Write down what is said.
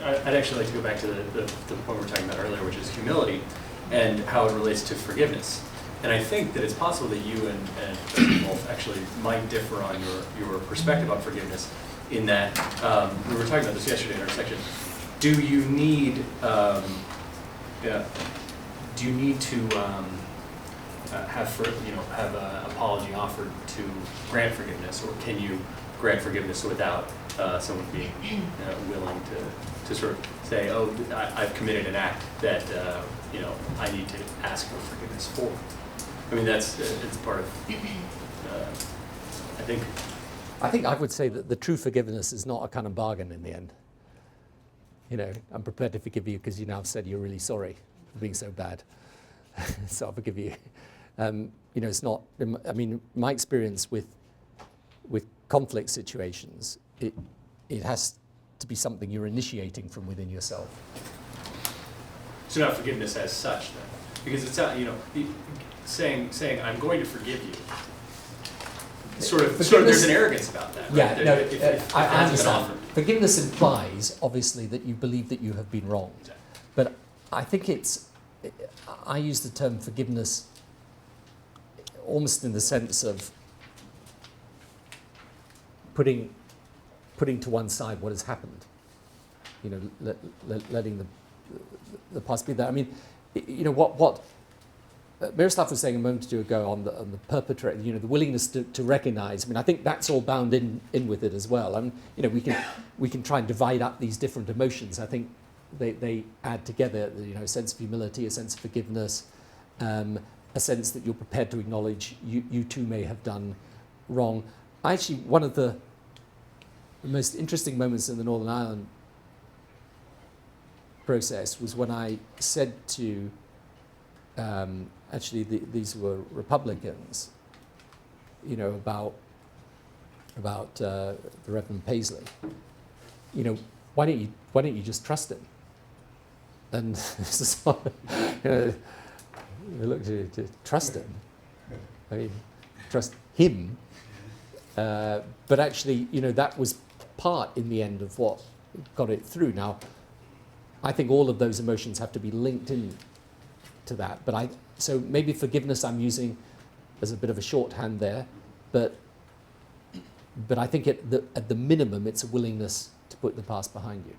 I'd actually like to go back to the point we were talking about earlier, which is humility, and how it relates to forgiveness. And I think that it's possible that you and Wolf actually might differ on your perspective on forgiveness, in that we were talking about this yesterday in our section. Do you need to have an apology offered to grant forgiveness, or can you grant forgiveness without someone being willing to sort of say, oh, I've committed an act that I need to ask for forgiveness for? I mean, it's part of, I think I would say that the true forgiveness is not a kind of bargain in the end. I'm prepared to forgive you because you now have said you're really sorry for being so bad. So I'll forgive you. It's not, I mean, my experience with conflict situations, it has to be something you're initiating from within yourself. So not forgiveness as such, then, because it's not, saying I'm going to forgive you. Sort of, there's an arrogance about that. Right? Yeah, If I understand. Forgiveness implies, obviously, that you believe that you have been wronged. Exactly. But I think I use the term forgiveness almost in the sense of putting to one side what has happened. Letting the past be there. I mean, what Miroslav was saying a moment ago on the perpetrator, the willingness to recognise. I mean, I think that's all bound in with it as well. And we can try and divide up these different emotions. I think they add together. A sense of humility, a sense of forgiveness, a sense that you're prepared to acknowledge you too may have done wrong. Actually, one of the most interesting moments in the Northern Ireland process was when I said to these were Republicans, about the Reverend Paisley. Why don't you just trust him? And look to trust him. I mean, trust him. But actually, that was part in the end of what got it through. Now, I think all of those emotions have to be linked in to that. So maybe forgiveness I'm using as a bit of a shorthand there, but I think at the minimum it's a willingness to put the past behind you.